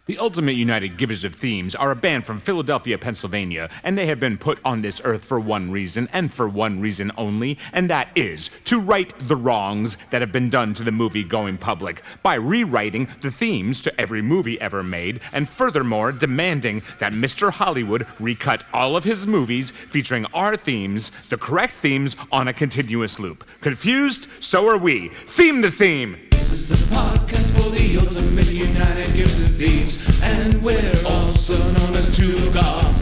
The Ultimate United Givers of Themes are a band from Philadelphia, Pennsylvania, and they have been put on this earth for one reason, and for one reason only, and that is to right the wrongs that have been done to the movie-going public by rewriting the themes to every movie ever made, and furthermore demanding that Mr. Hollywood recut all of his movies featuring our themes, the correct themes, on a continuous loop. Confused? So are we. Theme the theme! This is the podcast for the Ultimate United Givers of Themes, and we're also known as Two Goth.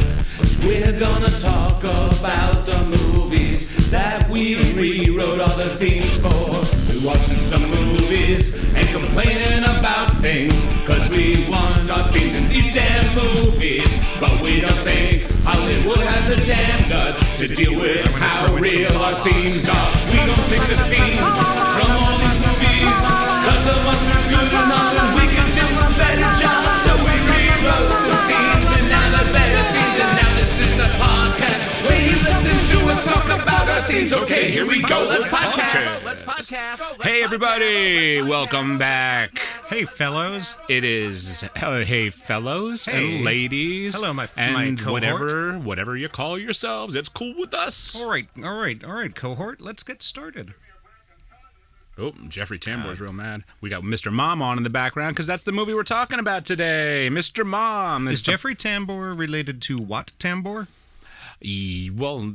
We're gonna talk about the movies that we rewrote all the themes for. We're watching some movies and complaining about things, cause we want our themes in these damn movies. But we don't think Hollywood has the damn guts to deal with how real our themes are. We don't think the themes from all these movies cut the mustard good enough, and we can do a better job. So we rewrote the themes, and now they're better themes. And now this is a podcast where you listen to us talk about our themes. Okay, here we go. Let's podcast. Okay. Let's podcast. Hey everybody, welcome back. Hey, fellows. It is hey fellows Hey. and ladies. Hello, my and cohort. whatever you call yourselves, it's cool with us. All right, cohort. Let's get started. Oh, Jeffrey Tambor's real mad. We got Mr. Mom on in the background because that's the movie we're talking about today. Mr. Mom. Is Jeffrey Tambor related to what Tambor? Well,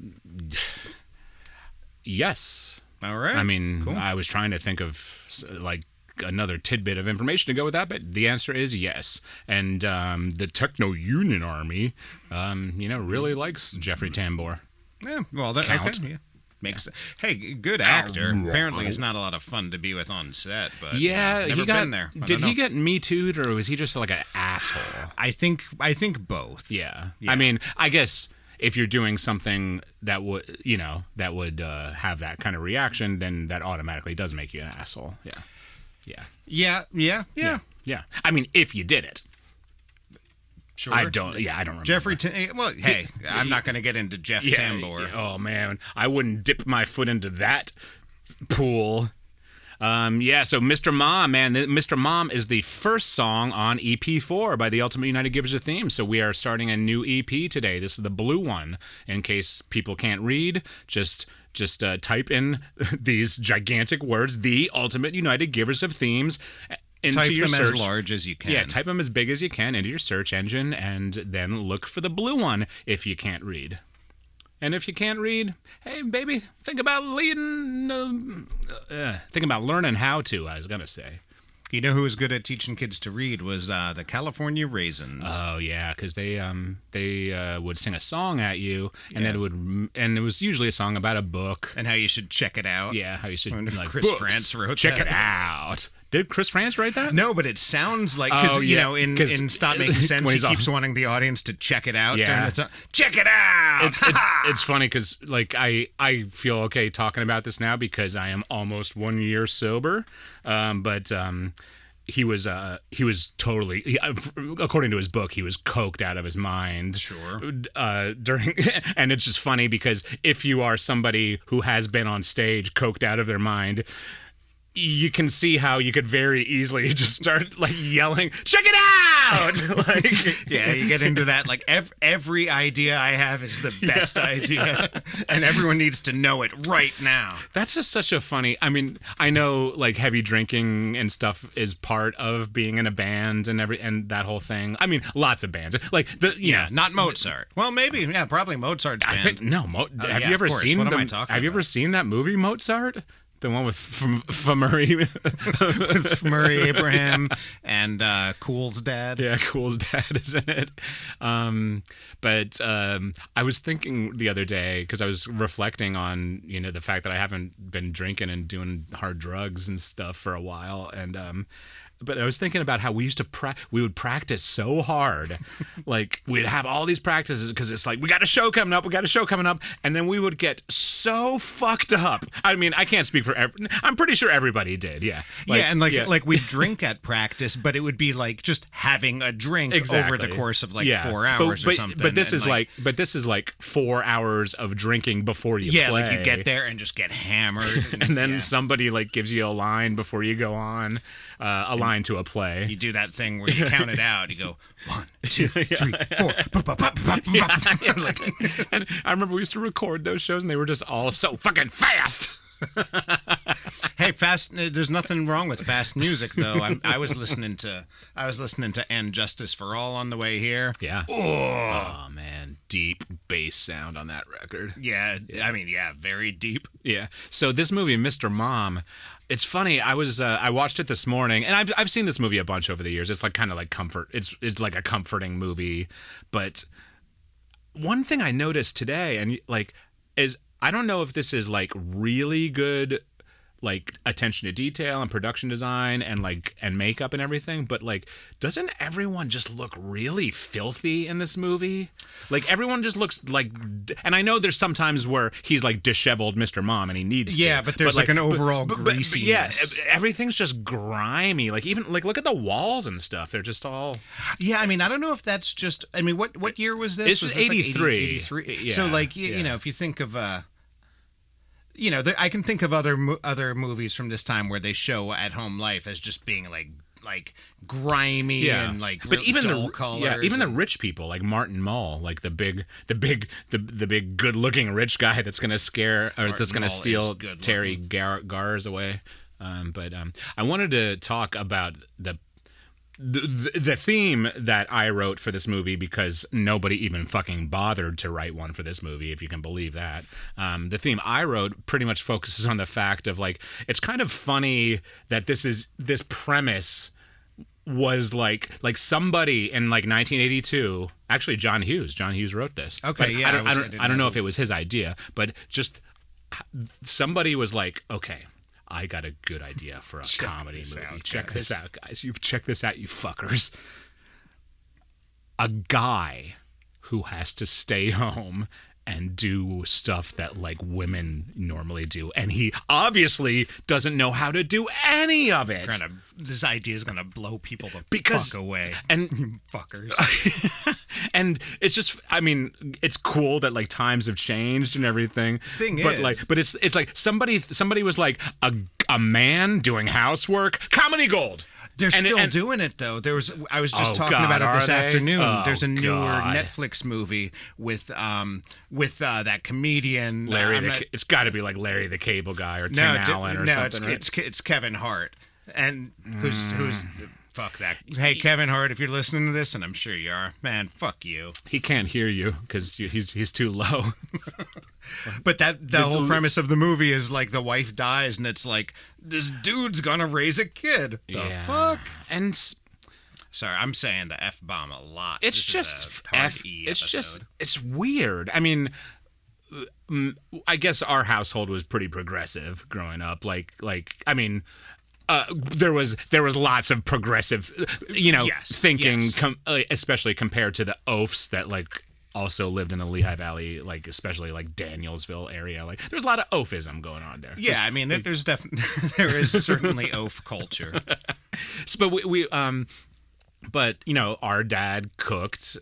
yes. All right. I mean, cool. I was trying to think of like another tidbit of information to go with that, but the answer is yes. And the Techno Union Army, really likes Jeffrey Tambor. Yeah, well, that Count. okay. Yeah. Makes Hey, good actor. Apparently, he's not a lot of fun to be with on set, but Yeah, never he got. been there. I Did don't he know. get Me Too'd, or was he just like an asshole? I think both. Yeah. I mean, I guess if you're doing something that would, have that kind of reaction, then that automatically does make you an asshole. Yeah. Yeah. I mean, if you did it. Sure. I don't remember. Jeffrey. Well, hey, I'm not going to get into Jeff Tambor. Oh man, I wouldn't dip my foot into that pool. So Mr. Mom, man, Mr. Mom is the first song on EP4 by the Ultimate United Givers of Themes. So we are starting a new EP today. This is the blue one. In case people can't read, just type in these gigantic words, the Ultimate United Givers of Themes, into Type your them search. as large as you can. Yeah, type them as big as you can into your search engine, and then look for the blue one if you can't read. And if you can't read, hey, baby, think about learning how to, I was going to say. You know who was good at teaching kids to read was the California Raisins. Oh yeah, because they would sing a song at you, and and it was usually a song about a book. And how you should check it out. Yeah, how you should. wonder if like, Chris books. France wrote Check that. it out. Did Chris France write that? No, but it sounds like, Oh, because, yeah, in Stop Making Sense, when he he's on- keeps wanting the audience to check it out Yeah. during the time. Check it out! It's funny because like I feel okay talking about this now because I am almost 1 year sober, but he was totally, according to his book, he was coked out of his mind. Sure. During, and it's just funny because if you are somebody who has been on stage coked out of their mind, you can see how you could very easily just start like yelling, "Check it out!" Like, Yeah, you get into that, like, every idea I have is the best idea, and everyone needs to know it right now. that's just such a funny. I mean, I know like heavy drinking and stuff is part of being in a band and that whole thing. I mean, lots of bands like Not Mozart. Well, maybe, probably Mozart's band. I think no. Have yeah, you ever of course. seen? What am I talking Have you ever about? seen that movie Mozart? The one with Murray. With Murray Abraham and Cool's dad. Yeah, Cool's dad is in it. But I was thinking the other day because I was reflecting on the fact that I haven't been drinking and doing hard drugs and stuff for a while, and but I was thinking about how we used to we would practice so hard, like we'd have all these practices because it's like we got a show coming up, and then we would get so fucked up. I mean, I can't speak for I'm pretty sure everybody did. Yeah, like we'd drink at practice, but it would be like just having a drink over the course of 4 hours or something. But this is like 4 hours of drinking before you play. like you get there and just get hammered, and then somebody like gives you a line before you go on, a line line to a play. You do that thing where you count it out. You go 1, 2, 3, 4. Like, And I remember we used to record those shows, and they were just all so fucking fast. hey, fast. There's nothing wrong with fast music, though. I was listening to "And Justice for All" on the way here. Yeah. Oh man, deep bass sound on that record. Yeah, I mean, yeah, very deep. Yeah. So this movie, Mr. Mom, it's funny. I watched it this morning, and I've seen this movie a bunch over the years. It's like kind of like comfort. It's like a comforting movie. But one thing I noticed today, and like, is I don't know if this is like really good, like attention to detail and production design and like and makeup and everything, but like, doesn't everyone just look really filthy in this movie? Like everyone just looks like, and I know there's sometimes where he's like disheveled Mr. Mom and he needs Yeah, to, but there's like an overall greasiness. Yeah, everything's just grimy. Like even like look at the walls and stuff. They're just all. Yeah, I mean, I don't know if that's just. I mean, what year was this? This was this 83. 83. Yeah, so like you know, if you think of you know, I can think of other movies from this time where they show at-home life as just being like grimy and like but even dull the colors. even the rich people like Martin Mull, like the big good-looking rich guy that's gonna scare or that's gonna steal Terry Gars away. But I wanted to talk about the theme that I wrote for this movie, because nobody even fucking bothered to write one for this movie, if you can believe that. The theme I wrote pretty much focuses on the fact of like, it's kind of funny that this premise was like somebody in like 1982, actually John Hughes wrote this. Okay, but yeah. I don't know if it was his idea, but just somebody was like, okay, I got a good idea for a comedy movie. Check this out, guys. Check this out, you fuckers. A guy who has to stay home and do stuff that like women normally do, and he obviously doesn't know how to do any of it. This idea is gonna blow people the fuck away. And fuckers. And it's just, I mean, it's cool that like times have changed and everything. But it's like somebody was like a man doing housework, comedy gold. They're still doing it though. I was just talking about it this afternoon. There's a newer Netflix movie with that comedian Larry. It's got to be like Larry the Cable Guy or Tim Allen or something. No, it's Kevin Hart, and who's fuck that. Hey, Kevin Hart, if you're listening to this, and I'm sure you are, man, fuck you. He can't hear you because he's too low. But the whole premise of the movie is like the wife dies, and it's like this dude's gonna raise a kid. The fuck? And sorry, I'm saying the F-bomb a lot. It's just it's weird. I mean, I guess our household was pretty progressive growing up. Like I mean. There was lots of progressive, thinking, especially compared to the oafs that like also lived in the Lehigh Valley, like especially like Danielsville area. Like there's a lot of oafism going on there. Yeah, I mean, there is certainly oaf culture. But our dad cooked.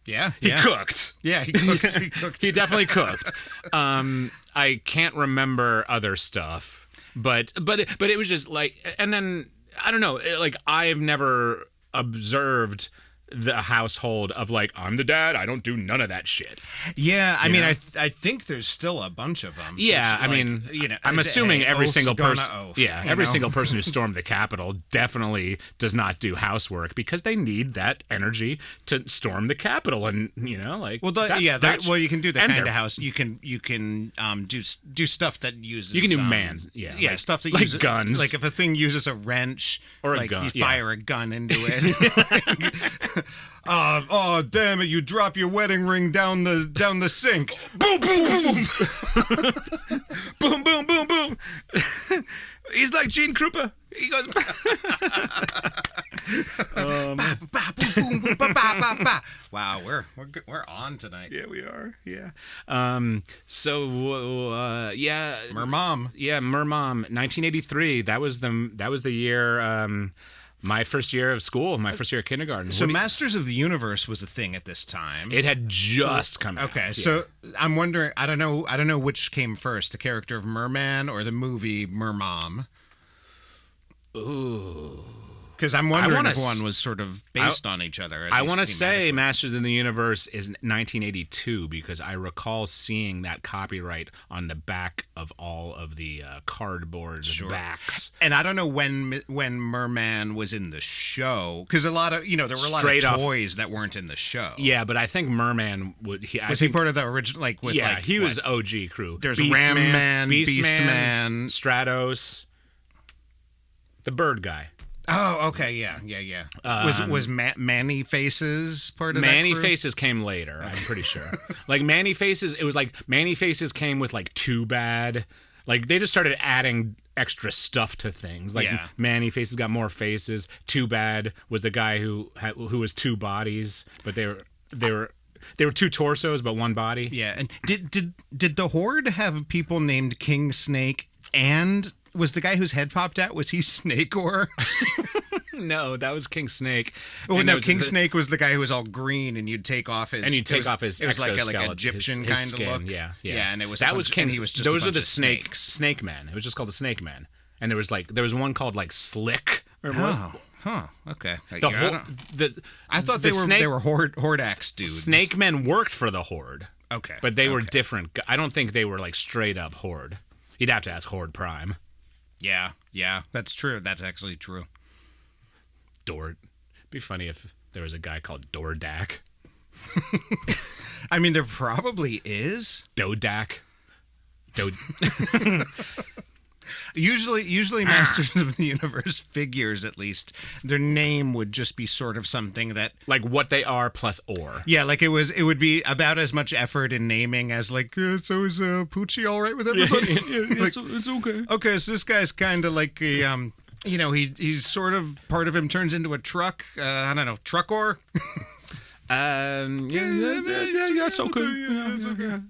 Yeah, he cooked. Yeah, he cooked. He cooked. He definitely cooked. I can't remember other stuff. But it was just like, and then I don't know, like I've never observed the household of like, I'm the dad, I don't do none of that shit. Yeah, I mean, I think there's still a bunch of them. Yeah, I mean, I'm assuming every single person, every single person who stormed the Capitol definitely does not do housework because they need that energy to storm the Capitol, and you can do the kind of house you can do stuff that uses stuff that like uses guns. Like if a thing uses a wrench or like a gun, you fire a gun into it. Oh damn it! You drop your wedding ring down the sink. Boom boom boom. Boom boom boom boom. He's like Gene Krupa. He goes. Wow, we're on tonight. Yeah, we are. Yeah. Mermom. Yeah, Mermom. 1983. That was the year. My first year of school, my first year of kindergarten. So Masters of the Universe was a thing at this time. It had just come out. Okay, so I'm wondering, I don't know which came first, the character of Merman or the movie Mermom. Ooh. Because I'm wondering if one was sort of based on each other. I want to say Masters of the Universe is 1982 because I recall seeing that copyright on the back of all of the cardboard backs. And I don't know when Merman was in the show, because a lot of there were a lot of toys that weren't in the show. Yeah, but I think Merman was he part of the original? Like with he was OG crew. There's Ram Man, Beastman, Stratos, the bird guy. Oh, okay, yeah. Was Manny Faces part of Manny that crew? Faces came later, I'm pretty sure. Like Manny Faces, it was like Manny Faces came with like Too Bad. Like they just started adding extra stuff to things. Like Manny Faces got more faces. Too Bad was the guy who was two bodies, but they were two torsos but one body. Yeah, and did the Horde have people named King Snake and was the guy whose head popped out, was he Snake-Or? No, that was King Snake. Oh, no, King Snake was the guy who was all green, and you'd take off his... And you'd take off his It was like Egyptian his kind skin, of look. Yeah. And it was that was King. He was just those a are the snakes. Snake Man. It was just called the Snake Man. And there was one called like Slick or what? Okay. I thought they were Hordax dudes. Snake Men worked for the Horde. Okay. But they were different. I don't think they were like straight up Horde. You'd have to ask Horde Prime. Yeah, that's true. That's actually true. It'd be funny if there was a guy called Dordak. I mean, there probably is. Dodak. Usually Masters of the Universe figures, at least, their name would just be sort of something that... Like what they are plus or. Yeah, like it would be about as much effort in naming as like, so is Poochie all right with everybody? It's okay. Okay, so this guy's kind of like a... he's sort of, part of him turns into a truck. I don't know, Truck-Or? It's okay.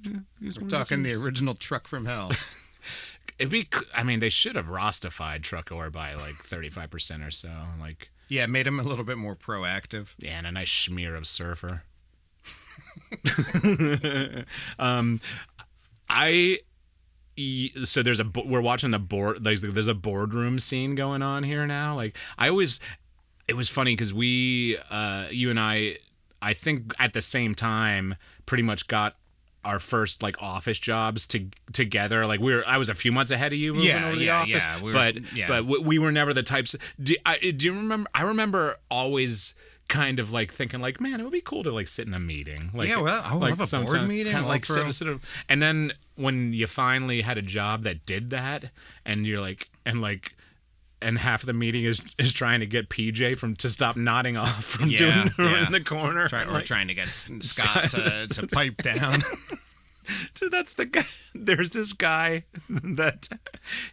We're talking the original Truck from Hell. They should have Rostified Truck-Or by like 35% or so. Like, yeah, made him a little bit more proactive. Yeah, and a nice smear of Surfer. So we're watching the board. There's a boardroom scene going on here now. Like it was funny because you and I think at the same time pretty much got our first like office jobs together. Like I was a few months ahead of you moving over to the office, but we were never the types. Do you remember? I remember always kind of like thinking like, man, it would be cool to like sit in a meeting. Like, I'll have a board meeting. Like and then when you finally had a job that did that, and you're like, and half of the meeting is trying to get PJ to stop nodding off from doing in the corner. Trying to get Scott to pipe down. So that's the guy. There's this guy that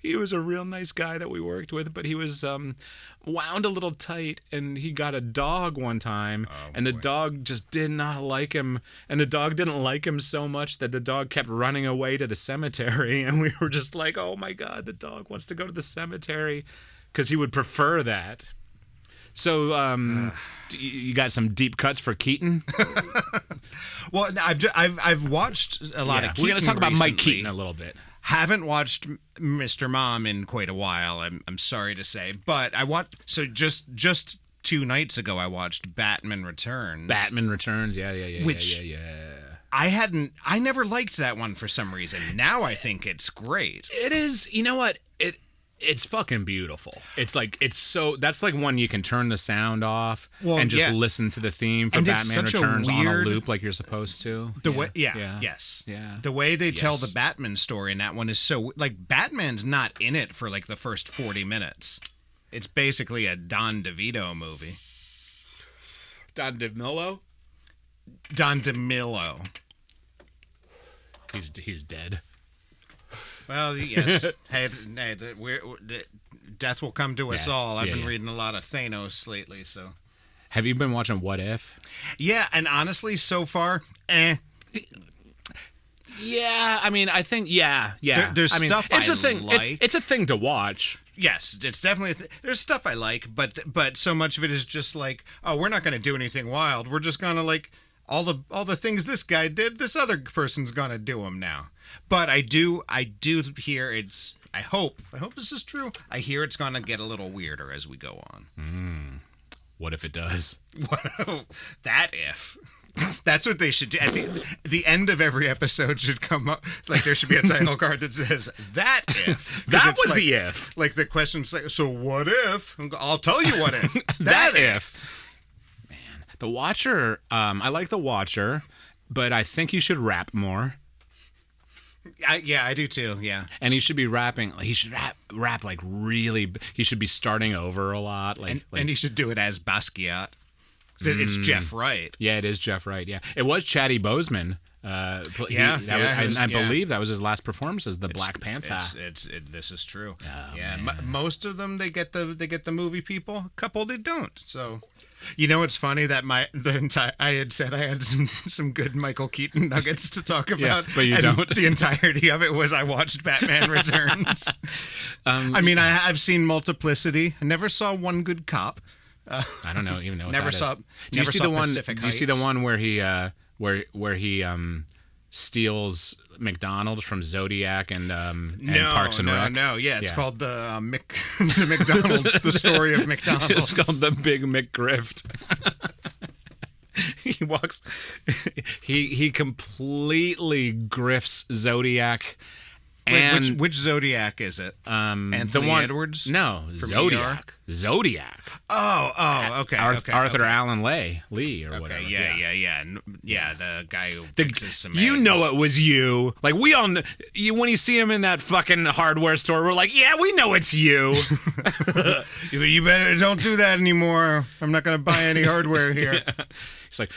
he was a real nice guy that we worked with, but he was wound a little tight, and he got a dog one time, and the dog just did not like him, and the dog didn't like him so much that the dog kept running away to the cemetery, and we were just like, oh my God, the dog wants to go to the cemetery, because he would prefer that. So you got some deep cuts for Keaton? Well, I've watched a lot of Keaton. We're going to talk about recently. Mike Keaton a little bit. Haven't watched Mr. Mom in quite a while, I'm sorry to say. But just 2 nights ago I watched Batman Returns. Yeah. Which I never liked that one for some reason. Now I think it's great. It is, you know what? It's fucking beautiful. It's like that's like one you can turn the sound off and just listen to the theme for Batman Returns on a loop like you're supposed to. The way the way they tell the Batman story in that one is so like Batman's not in it for like the first 40 minutes. It's basically a Don DeVito movie. Don DeMillo. He's dead. Well, yes. Hey, death will come to us all. I've been reading a lot of Thanos lately, so. Have you been watching What If? Yeah, and honestly, so far, Yeah, I mean, I think, yeah. There's stuff I like. It's a thing to watch. Yes, it's definitely there's stuff I like, but so much of it is just like, oh, we're not going to do anything wild. We're just going to like all the things this guy did, this other person's going to do them now. But I do hear it's. I hope this is true. I hear it's gonna get a little weirder as we go on. What if it does? That if. That's what they should do. At the end of every episode should come up like there should be a title card that says that if. That was like, the if. Like the question's like, so what if? I'll tell you what if. That if. Man, The Watcher. I like The Watcher, but I think he should rap more. I do too. Yeah, and he should be rapping. He should rap like really. He should be starting over a lot. And he should do it as Basquiat. It's Jeff Wright. Yeah, it is Jeff Wright. Yeah, it was Chaddy Boseman. I believe that was his last performance as the Black Panther. This is true. Oh, yeah, most of them they get the movie people. A couple they don't. So. You know, it's funny that I had said I had some good Michael Keaton nuggets to talk about, but you don't. The entirety of it was I watched Batman Returns. I mean, I've seen Multiplicity. I never saw One Good Cop. I don't even know. What never that saw. Is. Do you see the one? Do you see the one where he where he steals McDonald's from Zodiac and Parks and Rec? No. Yeah, it's called the McDonald's, the story of McDonald's. It's called the Big McGrift. He walks. He completely grifts Zodiac. And wait, which Zodiac is it? Anthony Edwards? No, from Zodiac. ER? Zodiac. Oh, okay. Arthur Allen Lee or whatever. Yeah. The guy who fixes some You eggs. know it was you. Like we all. When you see him in that fucking hardware store, we're like, yeah, we know it's you. You better don't do that anymore. I'm not gonna buy any hardware here. He's like,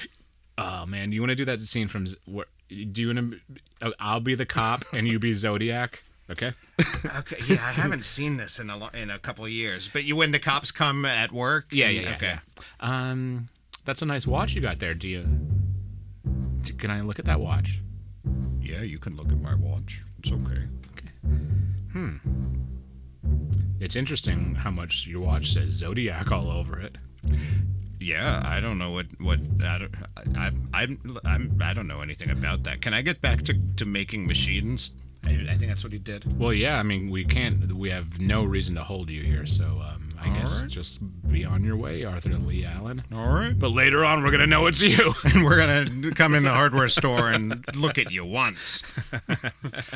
oh man, do you want to do that scene from? Do you want to? I'll be the cop and you be Zodiac. Okay. Okay. Yeah, I haven't seen this in a couple of years. But when the cops come at work. Yeah. Okay. Yeah. That's a nice watch you got there. Can I look at that watch? Yeah, you can look at my watch. It's okay. It's interesting how much your watch says Zodiac all over it. Yeah, I don't know what I don't know anything about that. Can I get back to making machines? I think that's what he did. Well, yeah. I mean, we can't. We have no reason to hold you here. So I guess just be on your way, Arthur Lee Allen. All right. But later on, we're gonna know it's you, and we're gonna come in the hardware store and look at you once.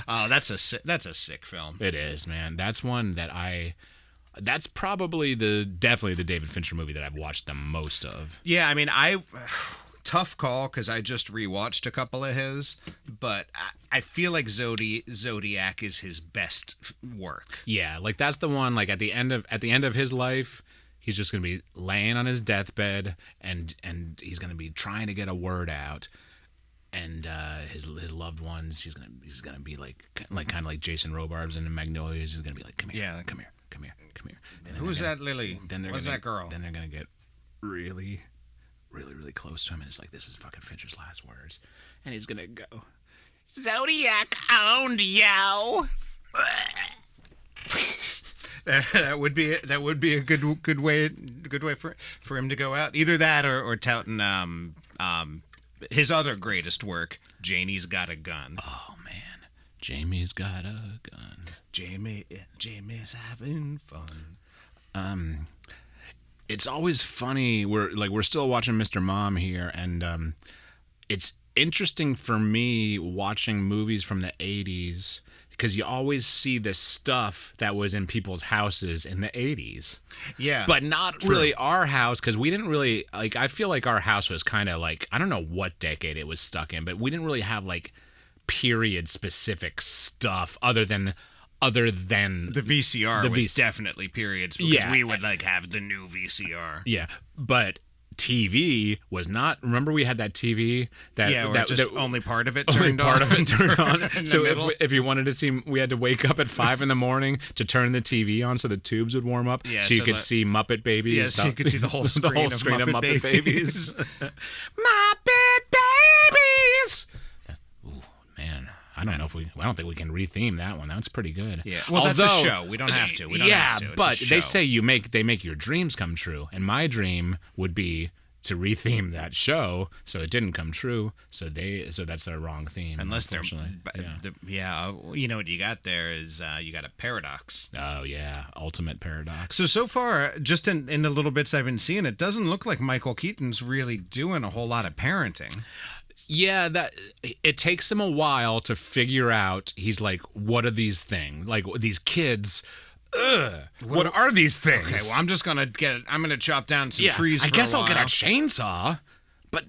Oh, that's a sick film. It is, man. That's one that That's probably definitely the David Fincher movie that I've watched the most of. Yeah, I mean, tough call because I just rewatched a couple of his, but I feel like Zodiac is his best work. Yeah, like that's the one. Like at the end of his life, he's just gonna be laying on his deathbed, and he's gonna be trying to get a word out. And his loved ones, he's gonna be like kind of like Jason Robards in the Magnolias. He's gonna be like, come here. And who's that Lily? What's that girl? Then they're gonna get really, really, really close to him, and it's like, this is fucking Fincher's last words, and he's gonna go, Zodiac owned yo. That would be a good way for him to go out. Either that or touting his other greatest work, Janie's Got a Gun. Oh man, Jamie's got a gun. Jamie's having fun. It's always funny. We're still watching Mr. Mom here, and it's interesting for me watching movies from the 80s because you always see the stuff that was in people's houses in the 80s. Yeah. But not really our house, because we didn't really, like, I feel like our house was kind of like, I don't know what decade it was stuck in, but we didn't really have like period specific stuff other than the VCR was definitely periods because we would like have the new VCR. Yeah, but TV was not. Remember, we had that TV that only part of it turned on. So if you wanted to see, we had to wake up at 5 a.m. to turn the TV on so the tubes would warm up, so you could see Muppet Babies. Yeah, so you could see the whole screen, of Muppet Babies. Muppet Babies. Ooh, man. I don't think we can retheme that one. That's pretty good. Yeah. Well, that's a show. We don't have to. But they say they make your dreams come true. And my dream would be to retheme that show, so it didn't come true. So that's their wrong theme. Unless they're, yeah. you know what you got there is you got a paradox. Oh yeah, ultimate paradox. So far, just in the little bits I've been seeing, it doesn't look like Michael Keaton's really doing a whole lot of parenting. Yeah, that it takes him a while to figure out. He's like, what are these things? Like these kids. What are these things? Okay, well, I'm just gonna I'm gonna chop down some trees. I guess for a I'll get a while. chainsaw. But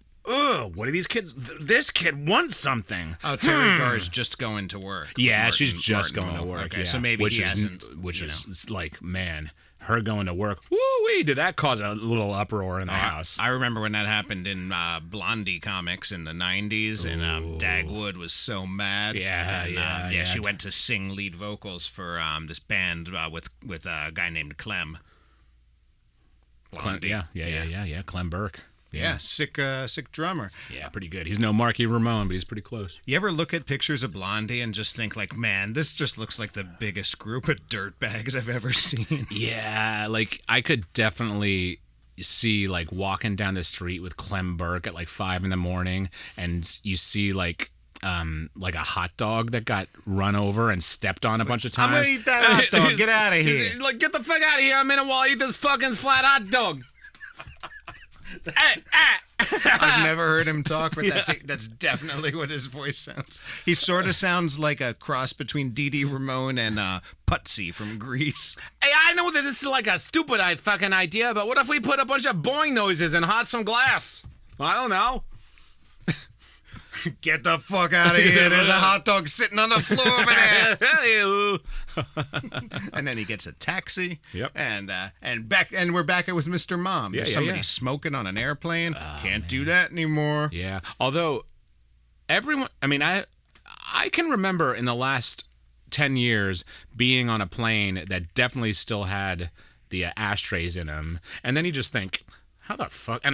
what are these kids? This kid wants something. Oh, Terry Garr's just going to work. Yeah, she's just going to Hall. work. Okay, yeah. so maybe he hasn't. It's like, man, her going to work. Woo-wee, did that cause a little uproar in the house? I remember when that happened in Blondie comics in the 90s, and Dagwood was so mad. Yeah. She went to sing lead vocals for this band with a guy named Clem. Blondie. Yeah. Clem Burke. Yeah, sick drummer. Yeah, pretty good. He's no Marky Ramone, but he's pretty close. You ever look at pictures of Blondie and just think like, man, this just looks like the biggest group of dirtbags I've ever seen? Yeah, like I could definitely see like walking down the street with Clem Burke at like 5 a.m, and you see like a hot dog that got run over and stepped on a bunch of times. I'm gonna eat that hot dog. Get out of here. Like, get the fuck out of here a minute while I eat this fucking flat hot dog. I've never heard him talk, but that's definitely what his voice sounds. He sort of sounds like a cross between Dee Dee Ramone and Putsy from Grease. Hey, I know that this is like a stupid fucking idea, but what if we put a bunch of boing noises and Hearts from Glass? I don't know. Get the fuck out of here. There's a hot dog sitting on the floor over there. And then he gets a taxi. Yep. And we're back with Mr. Mom. There's somebody smoking on an airplane. Can't do that anymore. Yeah. Although everyone, I mean, I can remember in the last 10 years being on a plane that definitely still had the ashtrays in them. And then you just think, how the fuck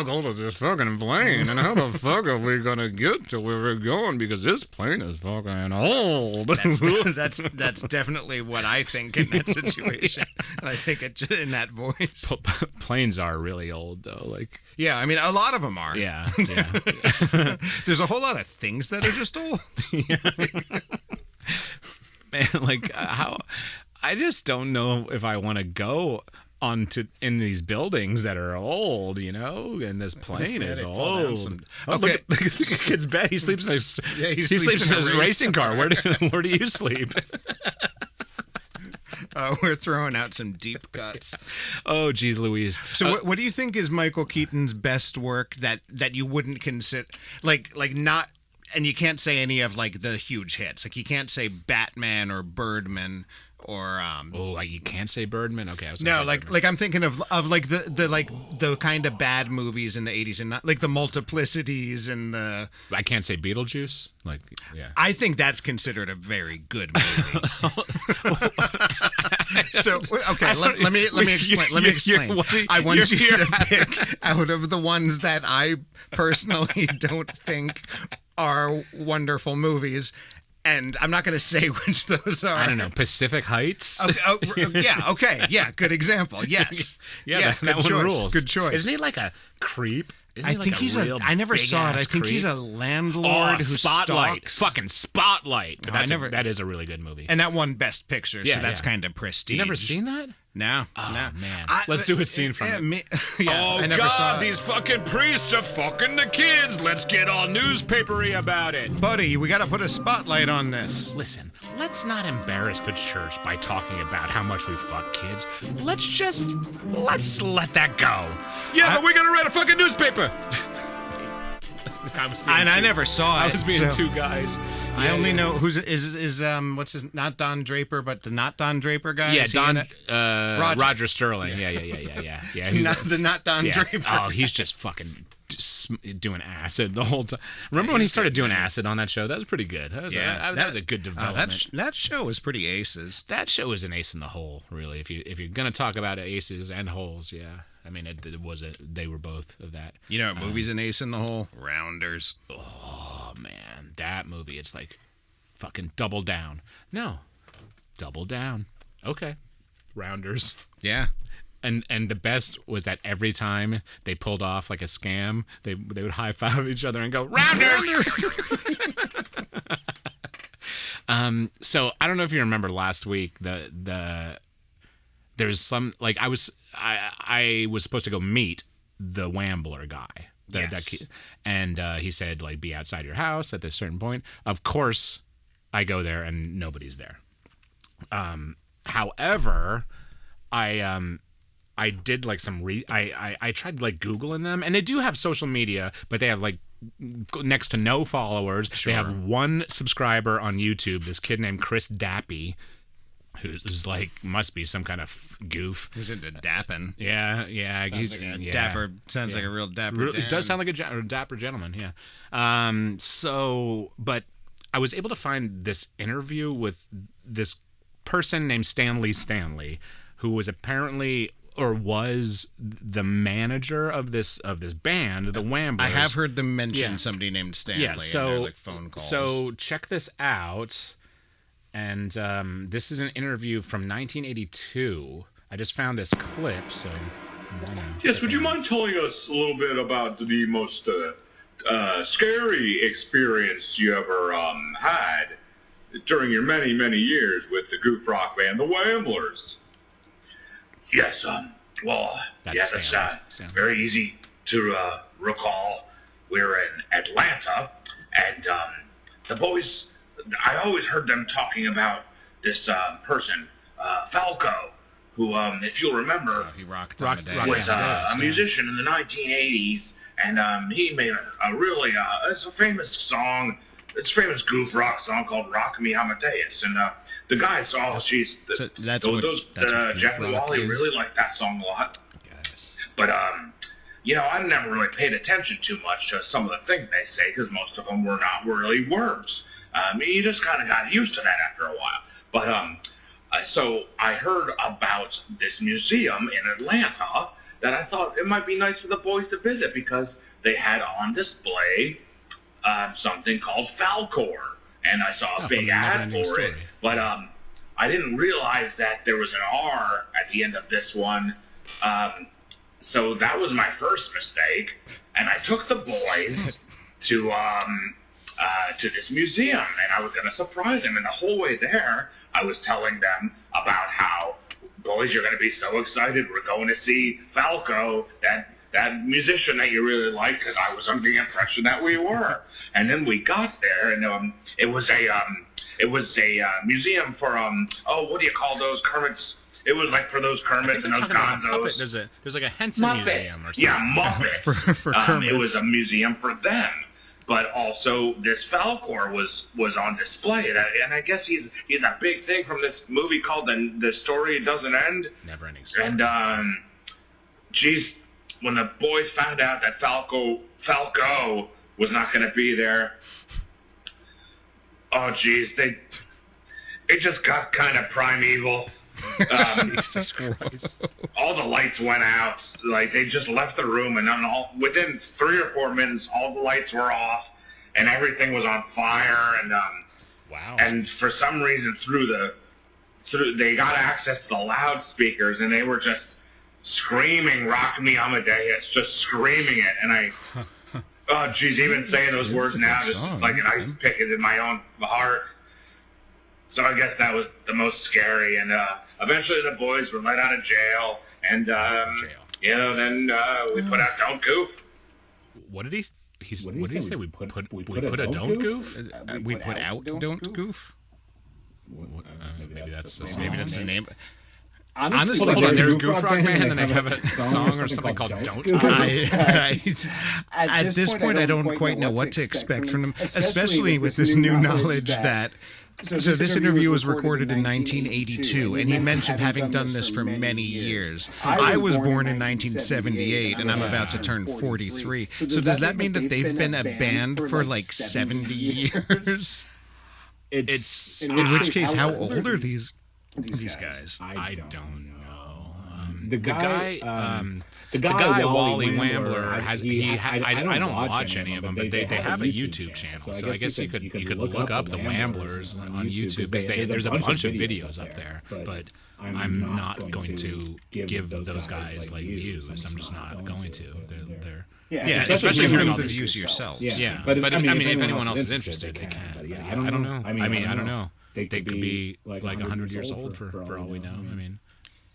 old is this fucking plane? And how the fuck are we gonna get to where we're going? Because this plane is fucking old. That's definitely what I think in that situation. And I think it in that voice. Planes are really old though. Like, yeah, I mean a lot of them are. Yeah. There's a whole lot of things that are just old. Man, like how I just don't know if I want to go in these buildings that are old, you know, and this plane is old. Okay, look at the kid's bed. He sleeps in his he sleeps in his racing car. Where do you sleep? We're throwing out some deep cuts. Oh, geez, Louise. So, what do you think is Michael Keaton's best work that you wouldn't consider like not? And you can't say any of like the huge hits. Like you can't say Batman or Birdman. Or you can't say Birdman. Okay, I was no, like I'm thinking of like the kind of bad movies in the 80s and not like the Multiplicities and the. I can't say Beetlejuice. Like, yeah, I think that's considered a very good movie. So okay, let me explain. Let me explain. I want you to pick out of the ones that I personally don't think are wonderful movies. And I'm not going to say which those are. I don't know. Pacific Heights? Okay. Yeah, good example. Yes. That good one choice. rules. Good choice. Isn't he like a creep? I think he's I never saw it. I think he's a landlord who Spotlight. stalks. Fucking Spotlight. That is a really good movie. And that won Best Picture, so that's kind of prestige. You never seen that? No. Oh, man. Let's do a scene from it. I never saw it. These fucking priests are fucking the kids. Let's get all newspapery about it. Buddy, we got to put a spotlight on this. Listen, let's not embarrass the church by talking about how much we fuck kids. Let's let that go. Yeah, but we're going to write a fucking newspaper. I never saw it. I was being two guys. I only know who's what's his not Don Draper, but the not Don Draper guy. Yeah, Roger Sterling. Yeah. Not Don Draper. Oh, he's just fucking doing acid the whole time. Remember when he started doing acid on that show? That was pretty good. That was a good development. That show was pretty aces. That show is an ace in the hole, really. If you're gonna talk about aces and holes, yeah. I mean, they were both of that. You know, what movie's an ace in the hole? Rounders. Oh man, that movie. It's like fucking Double Down. No, Double Down. Okay, Rounders. Yeah. And the best was that every time they pulled off like a scam, they would high five each other and go Rounders. So I don't know if you remember last week there's some like I was supposed to go meet the Wambler guy. And he said like be outside your house at this certain point. Of course, I go there and nobody's there. However, I did like some I tried like Googling them, and they do have social media, but they have like next to no followers. Sure. They have one subscriber on YouTube, this kid named Chris Dappy, who's like must be some kind of goof. He's into dapping. Yeah. Sounds like a dapper. Sounds like a real dapper. It does sound like a dapper gentleman. Yeah. But I was able to find this interview with this person named Stanley, who was apparently or was the manager of this band, the Wamblers. I have heard them mention somebody named Stanley in their like phone calls. So check this out. And this is an interview from 1982. I just found this clip, so... Yes, would you mind telling us a little bit about the most scary experience you ever had during your many, many years with the goof rock band, the Wamblers? Yes, that's very easy to recall. We were in Atlanta, and the boys, I always heard them talking about this person, Falco, who, if you'll remember, he rocked was a musician in the 1980s, and he made a really, it's a famous song. It's a famous goof rock song called "Rock Me Amadeus," and the guy saw Jeff and Wally really liked that song a lot. Yes. But I never really paid attention too much to some of the things they say because most of them were not really words. You just kind of got used to that after a while. But so I heard about this museum in Atlanta that I thought it might be nice for the boys to visit because they had on display something called Falcor, and I saw a big ad for it. But I didn't realize that there was an R at the end of this one. So that was my first mistake, and I took the boys to this museum, and I was going to surprise them. And the whole way there, I was telling them about how, boys, you're going to be so excited. We're going to see Falco, that musician that you really like, because I was under the impression that we were. And then we got there, and it was a museum for what do you call those Kermits? It was like for those Kermits and those Gonzos. There's like a Henson Muppets. Museum or something. Yeah, Muppets. for Kermits. It was a museum for them. But also, this Falcor was on display, and I guess he's a big thing from this movie called The Story Doesn't End. Never Ending Story. And when the boys found out that Falco was not going to be there, it just got kind of primeval. Jesus Christ! All the lights went out. Like they just left the room, and within 3 or 4 minutes, all the lights were off, and everything was on fire. And wow! And for some reason, they got access to the loudspeakers, and they were just screaming "Rock Me Amadeus," just screaming it. And even saying those words now, this is like an ice pick is in my own heart. So I guess that was the most scary, and eventually the boys were let out of jail, and then we put out "Don't Goof." What did he? What did he say? We put a "Don't Goof." We put out "Don't Goof." Maybe that's the name. Honestly, hold on. There's Goof Rock Band, and they have a song or something called "Don't Goof." At this point, I don't quite know what to expect from them, especially with this new knowledge that. So this interview was recorded in 1982, and he mentioned having done this for many years. I was born in 1978, and I'm about to turn 43. So does that mean that they've been a band for like 70 years? It's in which case, how old are these guys? I don't know. The guy The guy Wally Wambler has. I don't watch any of them, but they have a YouTube channel. So I guess you could look up the Wamblers on YouTube because there's a bunch of videos up there. But I'm not going to give those guys like views. I'm just not going to. They're Yeah, especially in terms of views yourself. yeah. But I mean, if anyone else is interested, they can. But yeah, I don't know. I mean, I don't know. They could be like 100 years old for all we know. I mean,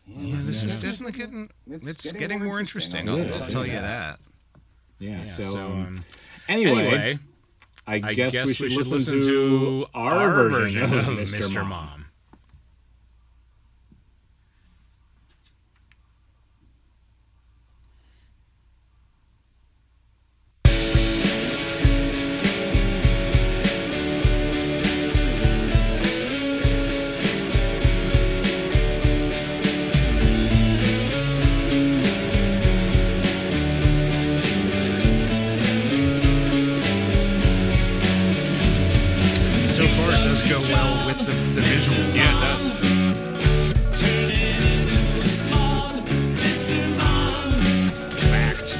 yeah, this is definitely getting. It's getting more interesting. I'll tell you that. Yeah. So anyway, I guess we should listen to our version of Mr. Mom. So far, it does go well with the visuals. yeah, it does. Fact.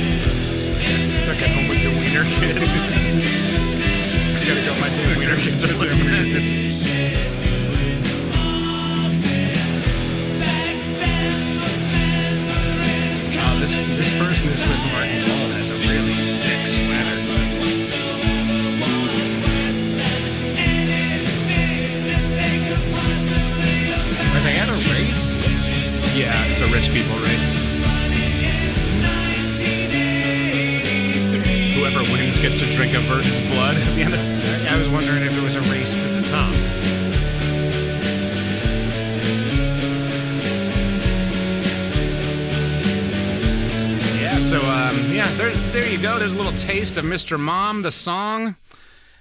Stuck at home with your wiener kids. Gotta go. My two wiener kids are listening. This person is with Martin Ball has a really sick sweater. Are they at a race? Yeah, it's a rich people race. Whoever wins gets to drink a virgin's blood at the end of it. I was wondering if it was a race to the top. Yeah, so there you go. There's a little taste of Mr. Mom, the song,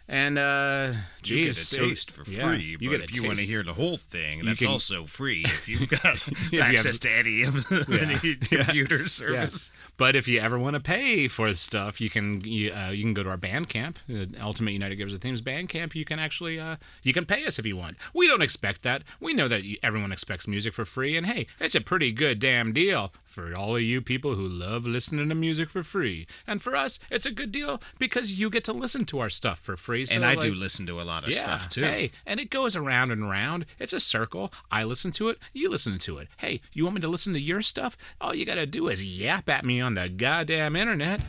and You get geez, a taste for free, you but get a if you want to taste. hear the whole thing, that's can- also free if you've got you have- access to any of the any computer service. But if you ever want to pay for stuff, you can go to our Bandcamp, Ultimate United Givers of Themes Bandcamp. You can actually you can pay us if you want. We don't expect that. We know that everyone expects music for free, and hey, it's a pretty good damn deal for all of you people who love listening to music for free. And for us, it's a good deal because you get to listen to our stuff for free. So And I do listen to a lot of stuff too. Hey, and it goes around and around. It's a circle. I listen to it. You listen to it. Hey, you want me to listen to your stuff? All you gotta do is yap at me on the goddamn internet,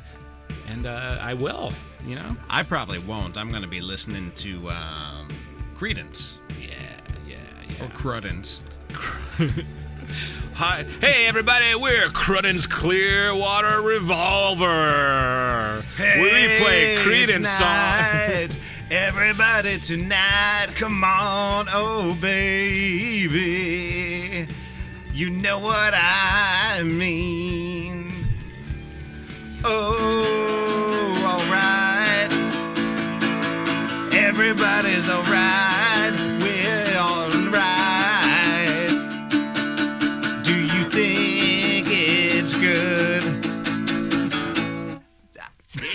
and I will. You know? I probably won't. I'm going to be listening to Creedence Yeah. or Cruddence. Hi, hey everybody, we're Cruddens Clearwater Revolver. We play Creedence songs. Everybody tonight, come on, oh baby. You know what I mean. Oh, alright. Everybody's alright. We're alright. Do you think it's good?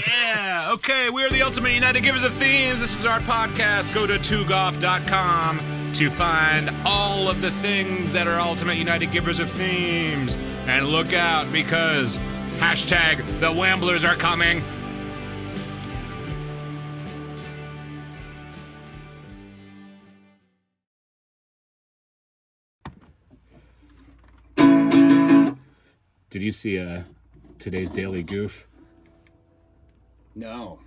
Yeah, okay, we're the Ultimate United Givers of Themes. This is our podcast. Go to tugoff.com to find all of the things that are Ultimate United Givers of Themes. And look out because hashtag the Wamblers are coming. Did you see today's Daily Goof? No.